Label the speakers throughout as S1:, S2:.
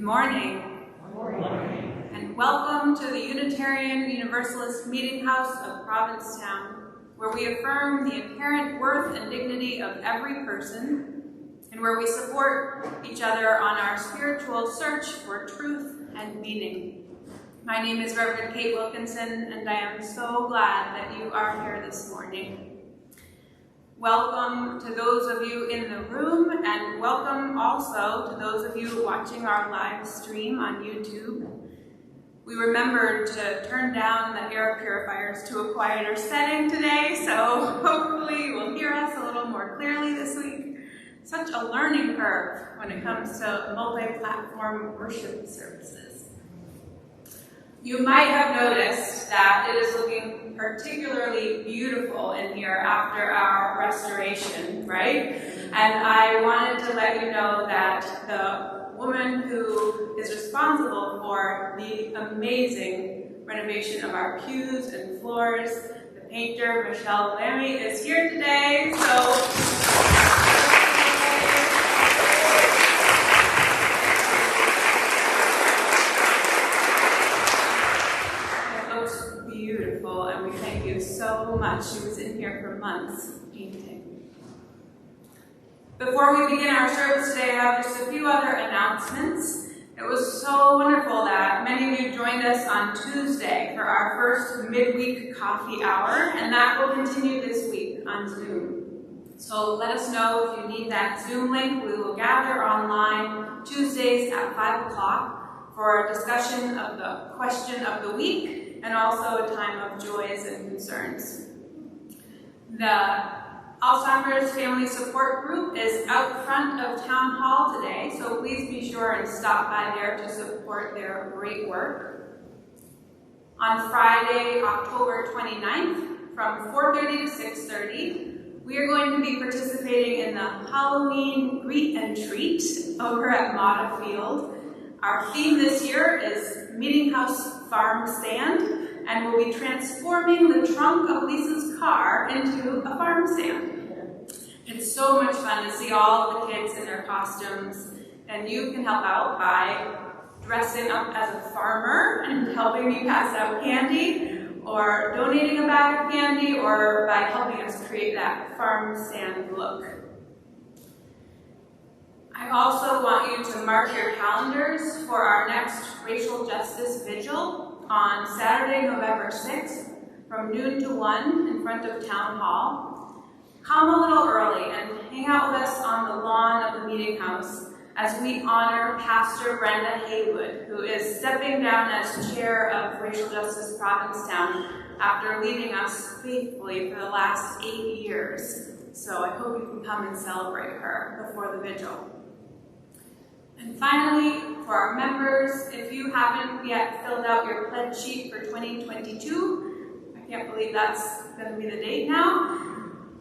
S1: Good morning.
S2: Good morning.
S1: And welcome to the Unitarian Universalist Meetinghouse of Provincetown, where we affirm the inherent worth and dignity of every person, and where we support each other on our spiritual search for truth and meaning. My name is Rev Kate Wilkinson, and I am so glad that you are here this morning. Welcome to those of you in the room, and welcome also to those of you watching our live stream on YouTube. We remembered to turn down the air purifiers to a quieter setting today, so hopefully you will hear us a little more clearly this week. Such a learning curve when it comes to multi-platform worship services. You might have noticed that it is looking particularly beautiful in here after our restoration, right? And I wanted to let you know that the woman who is responsible for the amazing renovation of our pews and floors, the painter Michelle Lammy, is here today. Beautiful, and we thank you so much. She was in here for months painting. Before we begin our service today, I have just a few other announcements. It was so wonderful that many of you joined us on Tuesday for our first midweek coffee hour, and that will continue this week on Zoom. So let us know if you need that Zoom link. We will gather online Tuesdays at 5 o'clock for a discussion of the question of the week, and also a time of joys and concerns. The Alzheimer's Family Support Group is out front of Town Hall today, so please be sure and stop by there to support their great work. On Friday, October 29th, from 4:30 to 6:30, we are going to be participating in the Halloween Greet and Treat over at Mata Field. Our theme this year is Meetinghouse Farm Stand, and we'll be transforming the trunk of Lisa's car into a farm stand. It's so much fun to see all the kids in their costumes, and you can help out by dressing up as a farmer and helping me pass out candy, or donating a bag of candy, or by helping us create that farm stand look. I also want you to mark your calendars for our next Racial Justice Vigil on Saturday, November 6th, from noon to 1 in front of Town Hall. Come a little early and hang out with us on the lawn of the Meetinghouse as we honor Pastor Brenda Haywood, who is stepping down as chair of Racial Justice Provincetown after leading us faithfully for the last 8 years. So I hope you can come and celebrate her before the vigil. And finally, for our members, if you haven't yet filled out your pledge sheet for 2022, I can't believe that's going to be the date now,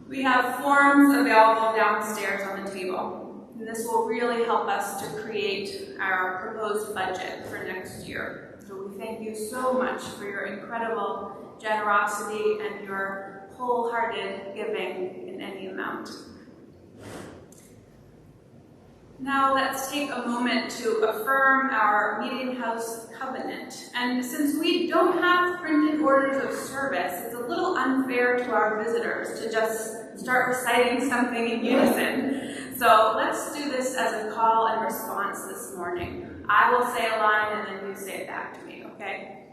S1: we have forms available downstairs on the table. And this will really help us to create our proposed budget for next year. So we thank you so much for your incredible generosity and your wholehearted giving in any amount. Now let's take a moment to affirm our Meetinghouse covenant. And since we don't have printed orders of service, it's a little unfair to our visitors to just start reciting something in unison. So let's do this as a call and response this morning. I will say a line and then you say it back to me, okay?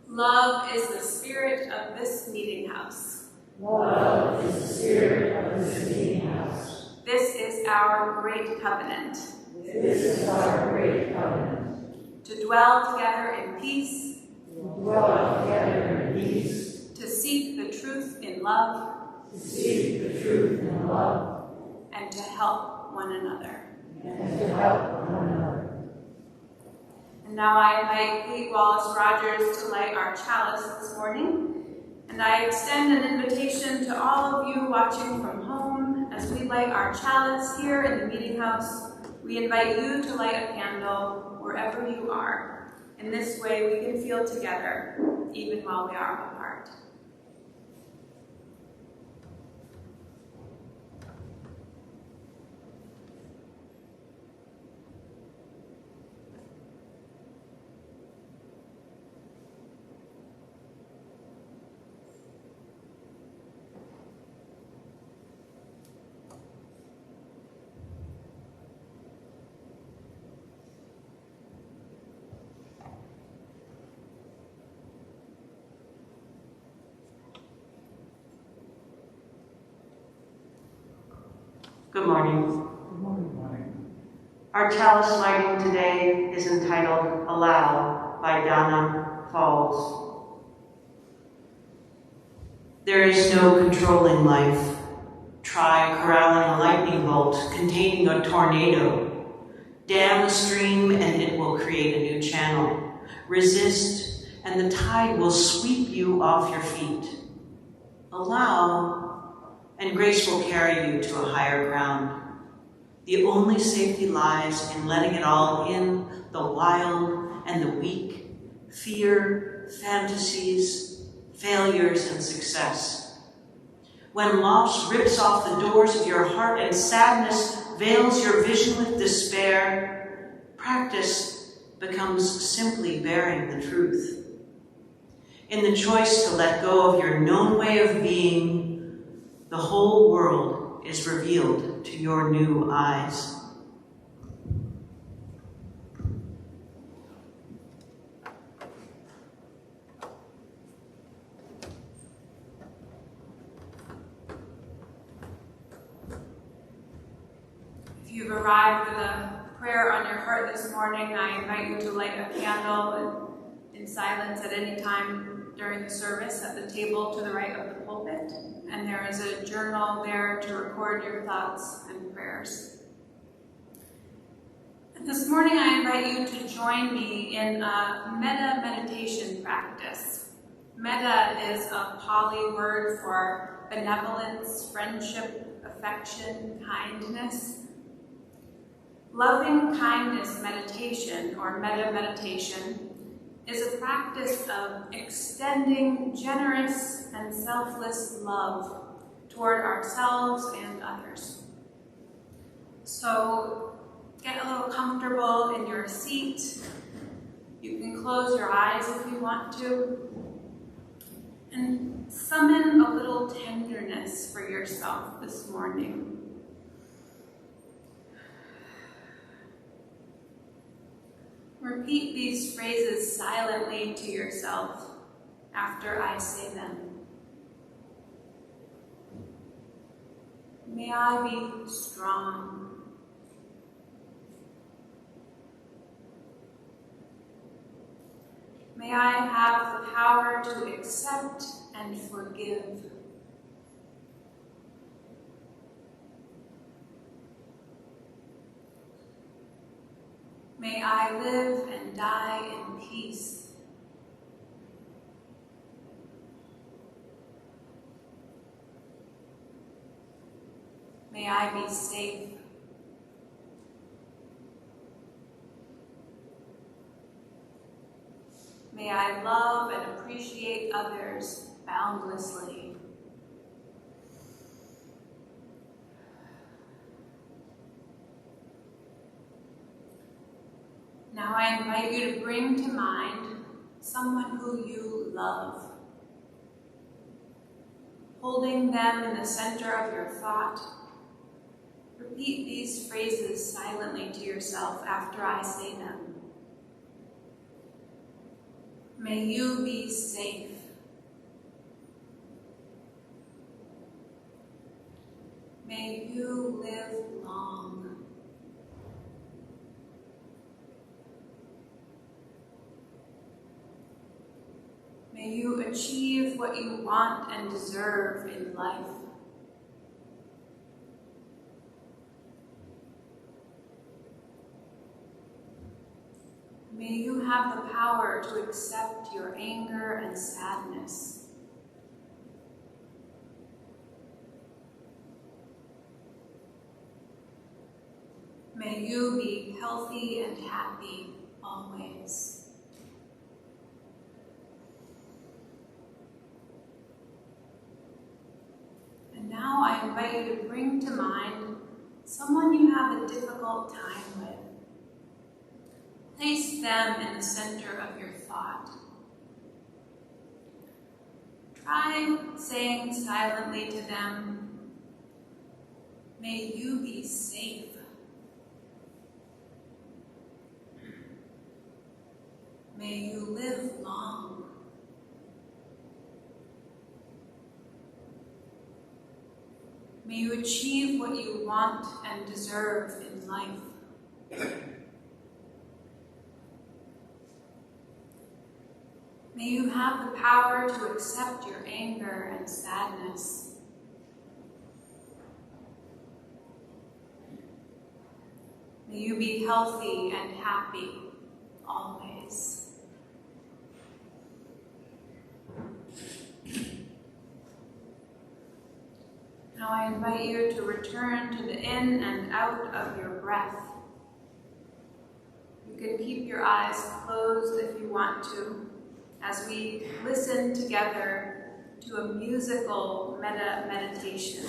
S1: Love is the spirit of this Meetinghouse.
S2: Love is the spirit of this Meetinghouse.
S1: This is our great covenant.
S2: This is our great covenant.
S1: To dwell together in peace.
S2: To dwell together in peace.
S1: To seek the truth in love.
S2: To seek the truth in love.
S1: And to help one another.
S2: And to help one another.
S1: And now I invite Kate Wallace Rogers to light our chalice this morning. And I extend an invitation to all of you watching from home. As we light our chalice here in the Meetinghouse, we invite you to light a candle wherever you are. In this way, we can feel together, even while we are apart.
S3: Good morning.
S2: Good morning.
S3: Our chalice lighting today is entitled Allow by Donna Falls. There is no controlling life. Try corralling a lightning bolt containing a tornado. Dam a stream and it will create a new channel. Resist and the tide will sweep you off your feet. Allow and grace will carry you to a higher ground. The only safety lies in letting it all in, the wild and the weak, fear, fantasies, failures, and success. When loss rips off the doors of your heart and sadness veils your vision with despair, practice becomes simply bearing the truth. In the choice to let go of your known way of being, the whole world is revealed to your new eyes.
S1: If you've arrived with a prayer on your heart this morning, I invite you to light a candle in silence at any time during the service at the table to the right of the pulpit. And there is a journal there to record your thoughts and prayers. And this morning I invite you to join me in a metta meditation practice. Metta is a Pali word for benevolence, friendship, affection, kindness. Loving kindness meditation, or metta meditation, is a practice of extending generous and selfless love toward ourselves and others. So get a little comfortable in your seat. You can close your eyes if you want to. And summon a little tenderness for yourself this morning. Repeat these phrases silently to yourself after I say them. May I be strong. May I have the power to accept and forgive. May I live and die in peace. May I be safe. May I love and appreciate others boundlessly. Now I invite you to bring to mind someone who you love. Holding them in the center of your thought, repeat these phrases silently to yourself after I say them. May you be safe. May you live long. May you achieve what you want and deserve in life. May you have the power to accept your anger and sadness. May you be healthy and happy always. And now I invite you to bring to mind someone you have a difficult time with. Place them in the center of your thought. Try saying silently to them, may you be safe. May you live long. May you achieve what you want and deserve in life. May you have the power to accept your anger and sadness. May you be healthy and happy always. Now I invite you to return to the in and out of your breath. You can keep your eyes closed if you want to, as we listen together to a musical meditation.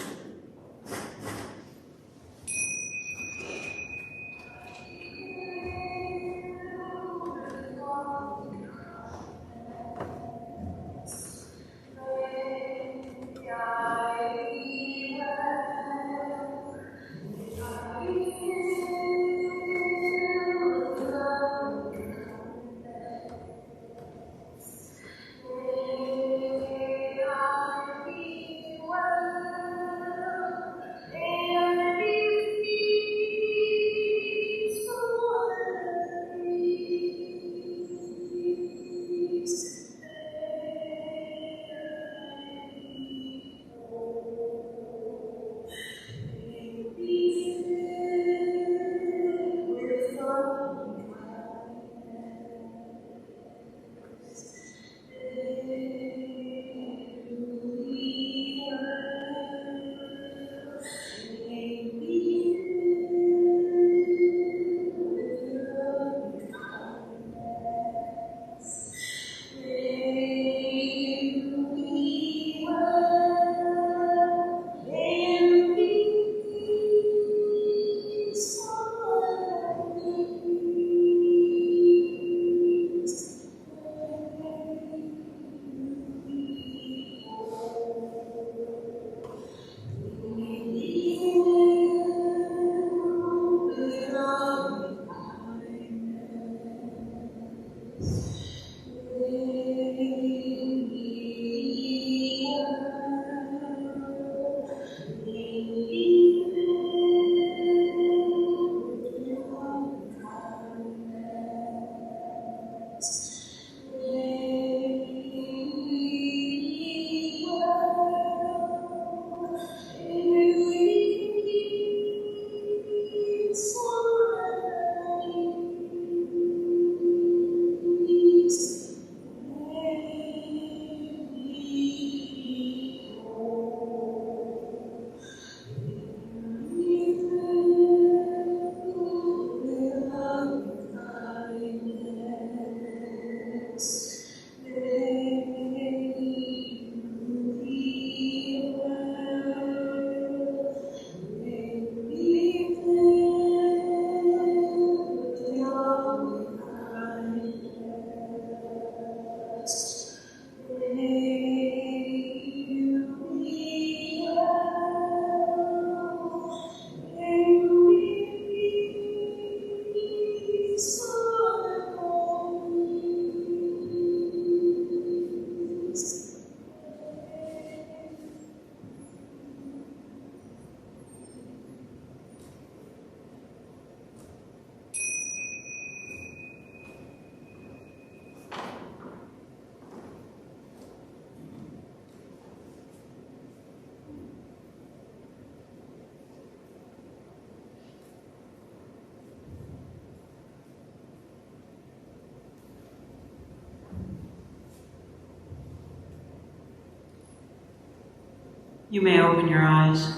S3: You may open your eyes.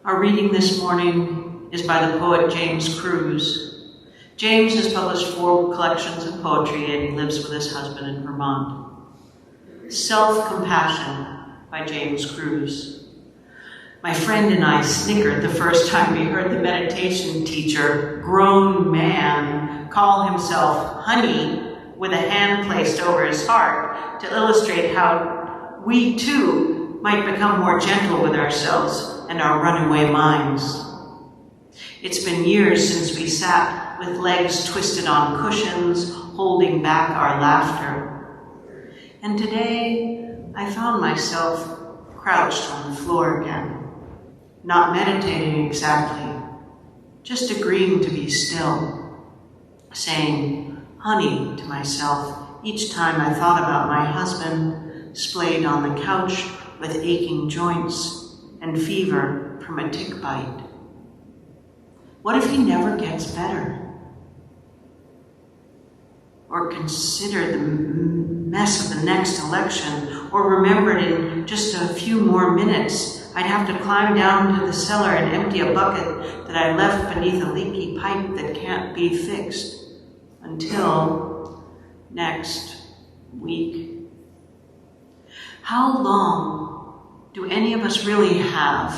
S3: Our reading this morning is by the poet James Cruz. James has published 4 collections of poetry and he lives with his husband in Vermont. Self-Compassion by James Cruz. My friend and I snickered the first time we heard the meditation teacher, grown man, call himself honey with a hand placed over his heart to illustrate how we too might become more gentle with ourselves and our runaway minds. It's been years since we sat with legs twisted on cushions, holding back our laughter. And today, I found myself crouched on the floor again, not meditating exactly, just agreeing to be still, saying, "Honey," to myself each time I thought about my husband splayed on the couch with aching joints and fever from a tick bite. What if he never gets better? Or consider the mess of the next election, or remembered in just a few more minutes I'd have to climb down to the cellar and empty a bucket that I left beneath a leaky pipe that can't be fixed until next week. How long do any of us really have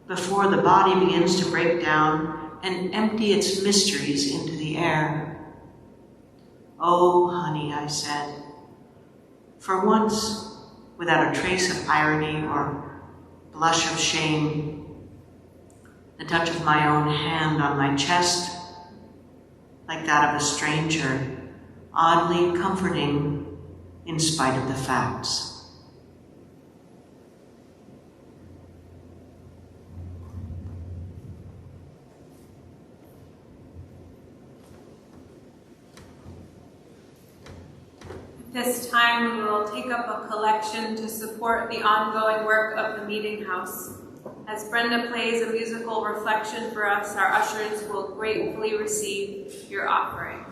S3: before the body begins to break down and empty its mysteries into the air? "Oh, honey," I said, for once without a trace of irony or blush of shame, the touch of my own hand on my chest, like that of a stranger, oddly comforting in spite of the facts.
S1: This time we will take up a collection to support the ongoing work of the Meetinghouse. As Brenda plays a musical reflection for us, our ushers will gratefully receive your offering.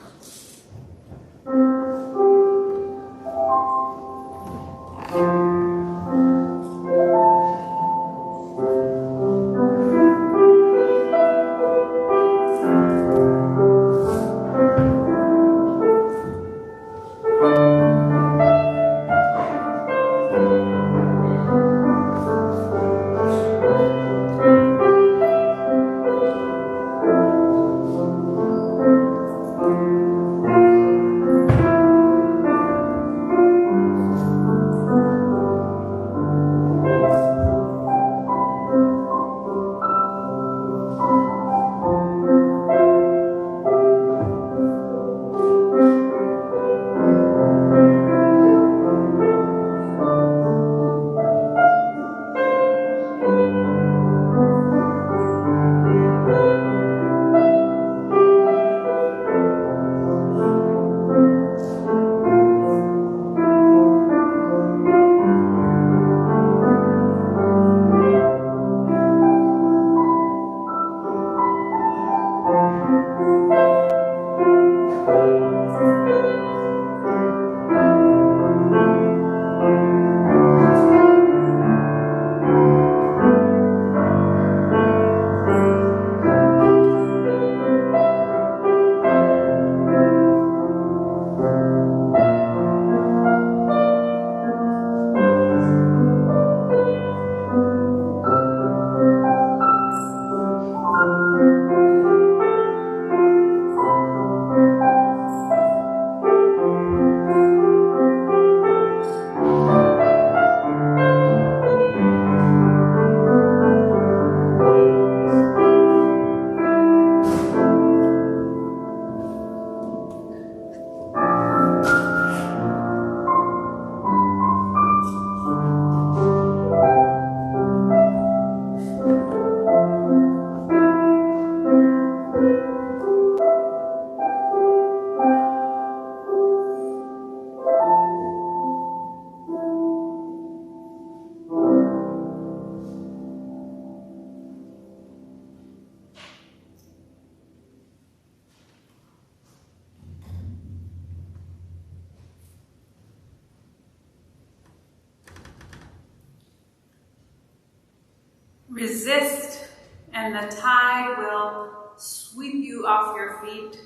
S1: Resist, and the tide will sweep you off your feet.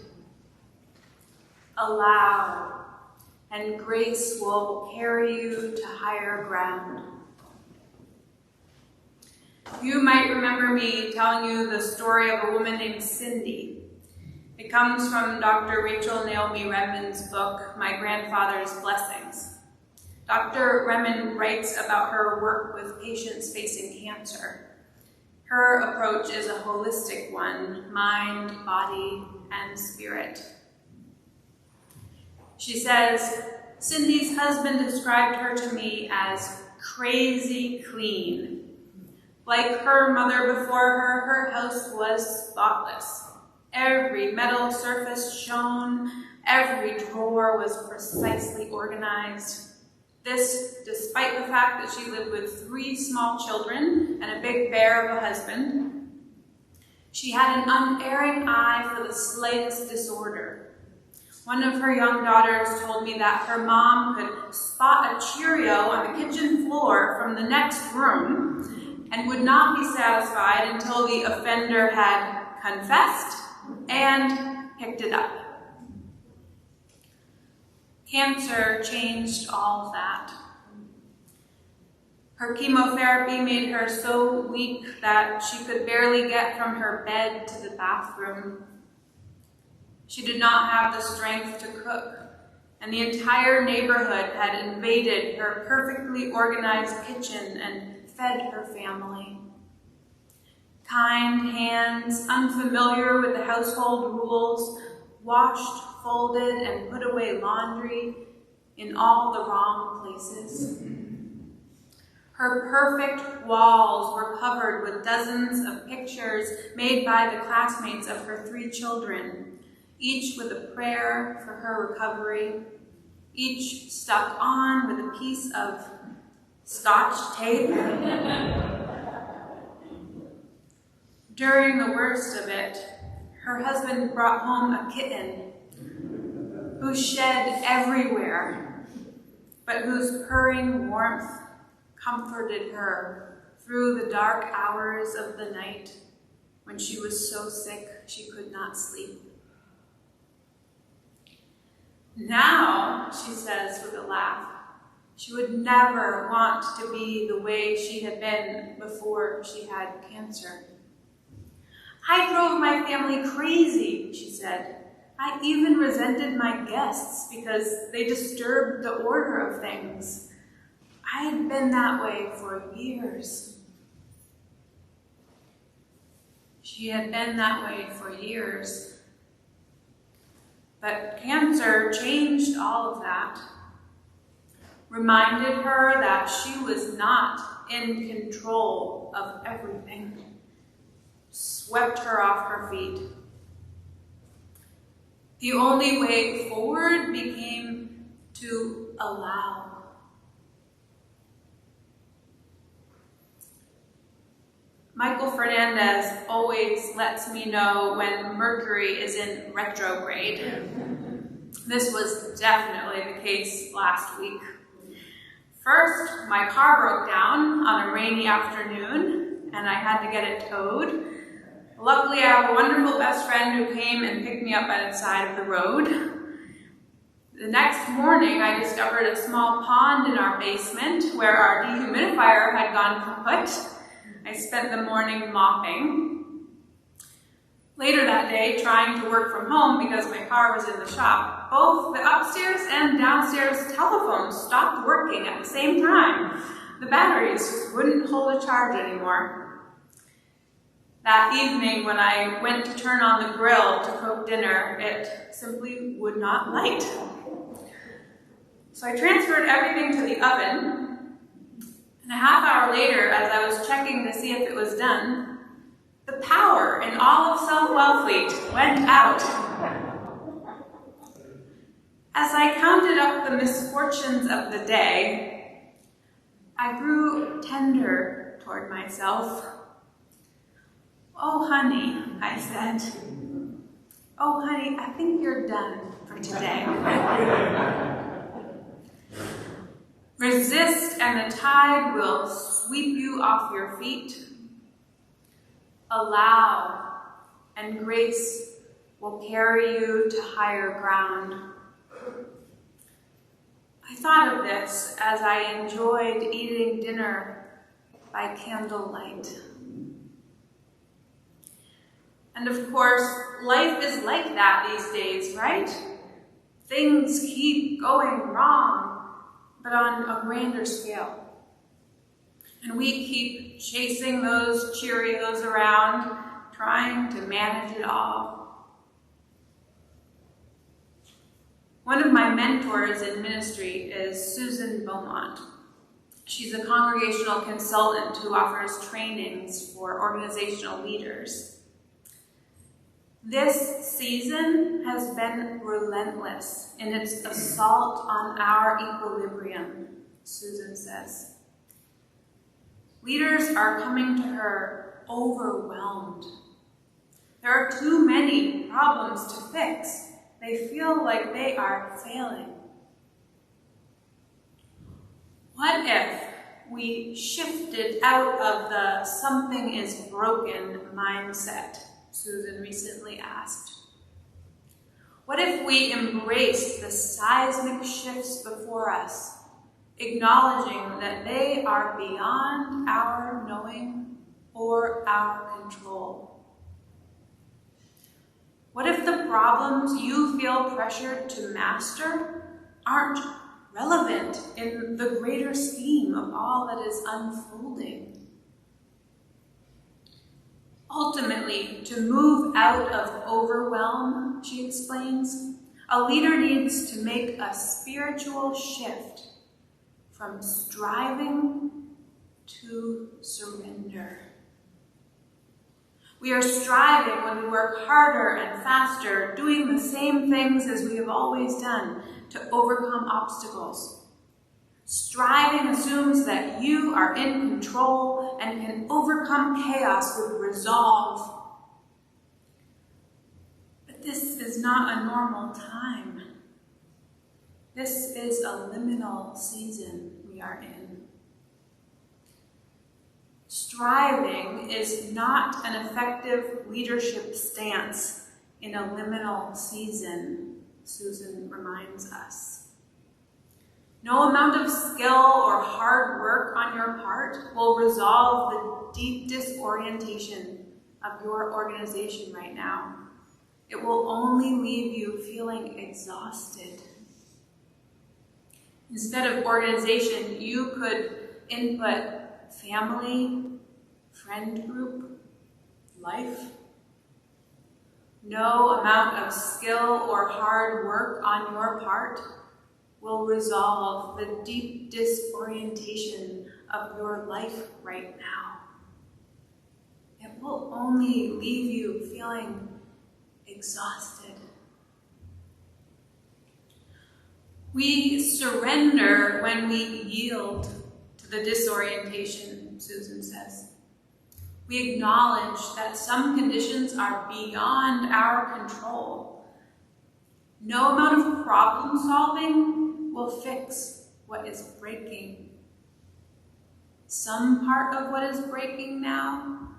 S1: Allow, and grace will carry you to higher ground. You might remember me telling you the story of a woman named Cindy. It comes from Dr. Rachel Naomi Redmond's book, My Grandfather's Blessings. Dr. Redmond writes about her work with patients facing cancer. Her approach is a holistic one, mind, body, and spirit. She says, Cindy's husband described her to me as crazy clean. Like her mother before her, her house was spotless. Every metal surface shone, every drawer was precisely organized. This, despite the fact that she lived with 3 small children and a big bear of a husband. She had an unerring eye for the slightest disorder. One of her young daughters told me that her mom could spot a Cheerio on the kitchen floor from the next room and would not be satisfied until the offender had confessed and picked it up. Cancer changed all of that. Her chemotherapy made her so weak that she could barely get from her bed to the bathroom. She did not have the strength to cook, and the entire neighborhood had invaded her perfectly organized kitchen and fed her family. Kind hands, unfamiliar with the household rules, washed, folded, and put away laundry in all the wrong places. Her perfect walls were covered with dozens of pictures made by the classmates of her 3 children, each with a prayer for her recovery, each stuck on with a piece of Scotch tape. During the worst of it, her husband brought home a kitten who shed everywhere, but whose purring warmth comforted her through the dark hours of the night when she was so sick she could not sleep. Now, she says with a laugh, she would never want to be the way she had been before she had cancer. I drove my family crazy, she said. I even resented my guests because they disturbed the order of things. I had been that way for years. She had been that way for years. But cancer changed all of that, reminded her that she was not in control of everything, swept her off her feet. The only way forward became to allow. Michael Fernandez always lets me know when Mercury is in retrograde. This was definitely the case last week. First, my car broke down on a rainy afternoon, and I had to get it towed. Luckily, I have a wonderful best friend who came and picked me up by the side of the road. The next morning, I discovered a small pond in our basement where our dehumidifier had gone kaput. I spent the morning mopping. Later that day, trying to work from home because my car was in the shop, both the upstairs and downstairs telephones stopped working at the same time. The batteries just wouldn't hold a charge anymore. That evening, when I went to turn on the grill to cook dinner, it simply would not light. So I transferred everything to the oven, and a half hour later, as I was checking to see if it was done, the power in all of South Wellfleet went out. As I counted up the misfortunes of the day, I grew tender toward myself. "Oh, honey," I said. "Oh, honey, I think you're done for today." Resist and the tide will sweep you off your feet. Allow and grace will carry you to higher ground. I thought of this as I enjoyed eating dinner by candlelight. And of course, life is like that these days, right? Things keep going wrong, but on a grander scale. And we keep chasing those Cheerios around, trying to manage it all. One of my mentors in ministry is Susan Beaumont. She's a congregational consultant who offers trainings for organizational leaders. This season has been relentless in its assault on our equilibrium, Susan says. Leaders are coming to her overwhelmed. There are too many problems to fix. They feel like they are failing. What if we shifted out of the something is broken mindset Susan recently asked? What if we embraced the seismic shifts before us, acknowledging that they are beyond our knowing or our control? What if the problems you feel pressured to master aren't relevant in the greater scheme of all that is unfolding? Ultimately, to move out of overwhelm, she explains, a leader needs to make a spiritual shift from striving to surrender. We are striving when we work harder and faster, doing the same things as we have always done to overcome obstacles. Striving assumes that you are in control and can overcome chaos with resolve. But this is not a normal time. This is a liminal season we are in. Striving is not an effective leadership stance in a liminal season, Susan reminds us. No amount of skill or hard work on your part will resolve the deep disorientation of your organization right now. It will only leave you feeling exhausted. Instead of organization, you could input family, friend group, life. No amount of skill or hard work on your part will resolve the deep disorientation of your life right now. It will only leave you feeling exhausted. We surrender when we yield to the disorientation, Susan says. We acknowledge that some conditions are beyond our control. No amount of problem solving will fix what is breaking. Some part of what is breaking now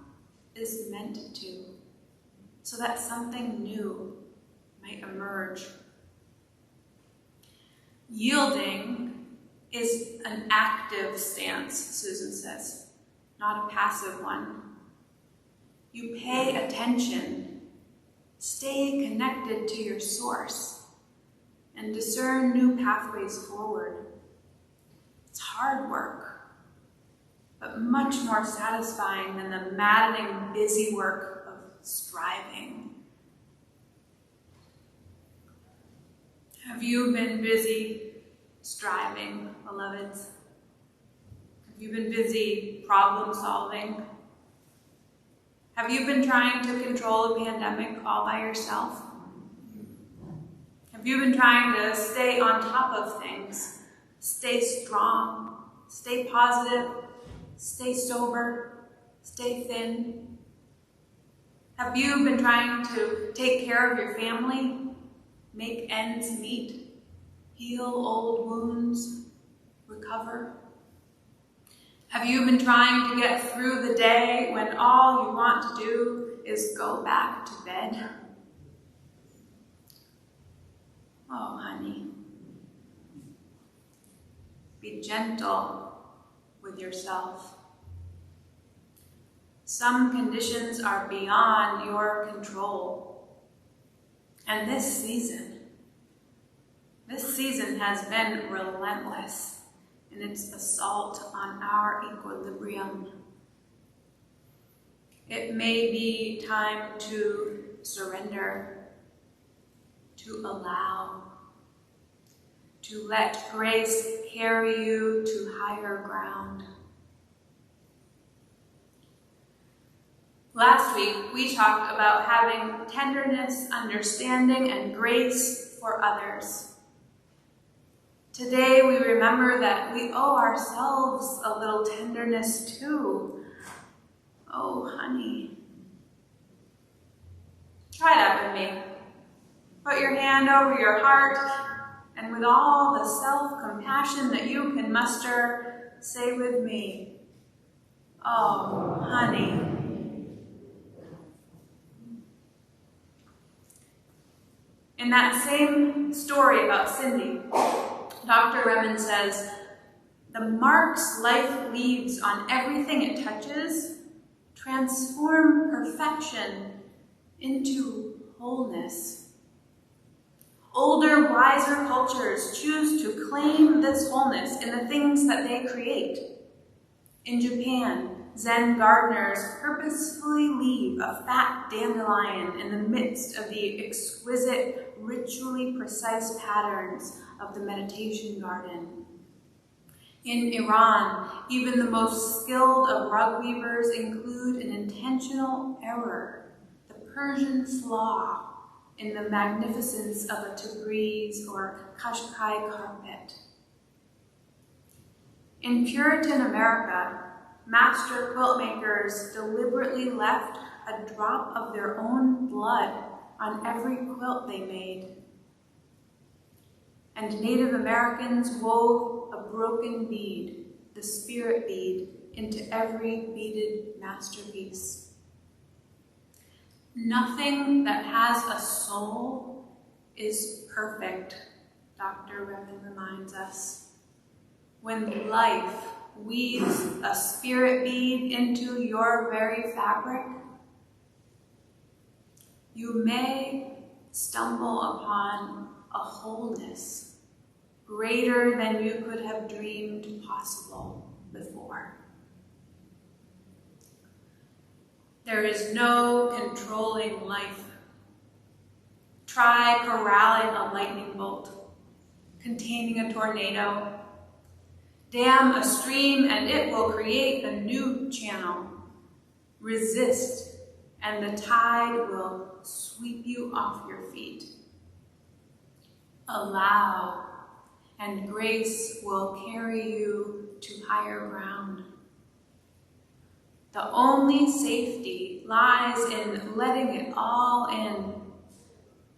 S1: is meant to, so that something new might emerge. Yielding is an active stance, Susan says, not a passive one. You pay attention, stay connected to your source, and discern new pathways forward. It's hard work, but much more satisfying than the maddening busy work of striving. Have you been busy striving, beloveds? Have you been busy problem solving? Have you been trying to control a pandemic all by yourself? Have you been trying to stay on top of things, stay strong, stay positive, stay sober, stay thin? Have you been trying to take care of your family, make ends meet, heal old wounds, recover? Have you been trying to get through the day when all you want to do is go back to bed? Oh, honey. Be gentle with yourself. Some conditions are beyond your control. And this season has been relentless in its assault on our equilibrium. It may be time to surrender, to allow, to let grace carry you to higher ground. Last week, we talked about having tenderness, understanding, and grace for others. Today, we remember that we owe ourselves a little tenderness too. Oh, honey. Try that with me. Put your hand over your heart, and with all the self-compassion that you can muster, say with me, oh, honey. In that same story about Cindy, Dr. Remen says, the marks life leaves on everything it touches transform perfection into wholeness. Older, wiser cultures choose to claim this wholeness in the things that they create. In Japan, Zen gardeners purposefully leave a fat dandelion in the midst of the exquisite, ritually precise patterns of the meditation garden. In Iran, even the most skilled of rug weavers include an intentional error, the Persian flaw, in the magnificence of a Tabriz or Qashqai carpet. In Puritan America, master quilt makers deliberately left a drop of their own blood on every quilt they made. And Native Americans wove a broken bead, the spirit bead, into every beaded masterpiece. Nothing that has a soul is perfect, Dr. Remen reminds us. When life weaves a spirit bead into your very fabric, you may stumble upon a wholeness greater than you could have dreamed possible before. There is no controlling life. Try corralling a lightning bolt, containing a tornado. Dam a stream and it will create a new channel. Resist and the tide will sweep you off your feet. Allow and grace will carry you to higher ground. The only safety lies in letting it all in,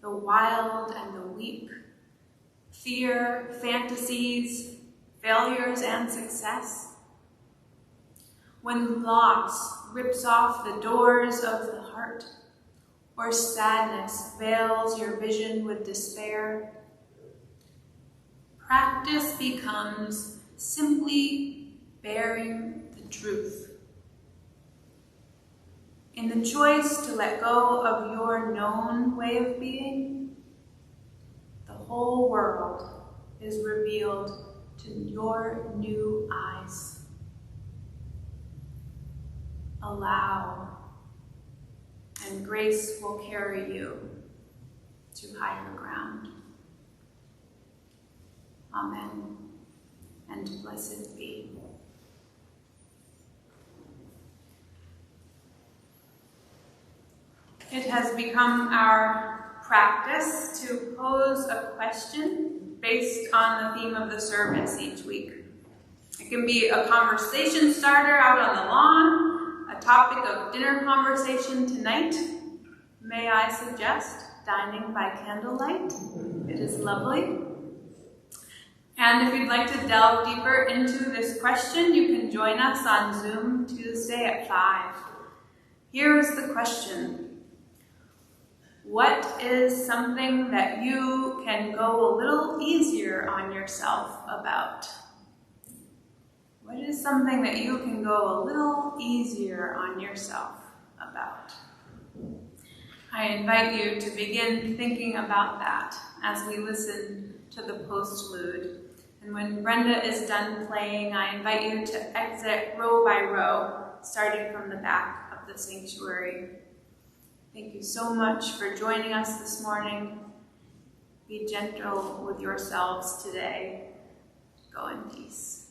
S1: the wild and the weak, fear, fantasies, failures and success. When loss rips off the doors of the heart, or sadness veils your vision with despair, practice becomes simply bearing the truth. In the choice to let go of your known way of being, the whole world is revealed to your new eyes. Allow, and grace will carry you to higher ground. Amen, and blessed be. It has become our practice to pose a question based on the theme of the service each week. It can be a conversation starter out on the lawn, a topic of dinner conversation tonight. May I suggest dining by candlelight? It is lovely. And if you'd like to delve deeper into this question, you can join us on Zoom Tuesday at 5. Here is the question. What is something that you can go a little easier on yourself about? What is something that you can go a little easier on yourself about? I invite you to begin thinking about that as we listen to the postlude. And when Brenda is done playing, I invite you to exit row by row, starting from the back of the sanctuary. Thank you so much for joining us this morning. Be gentle with yourselves today. Go in peace.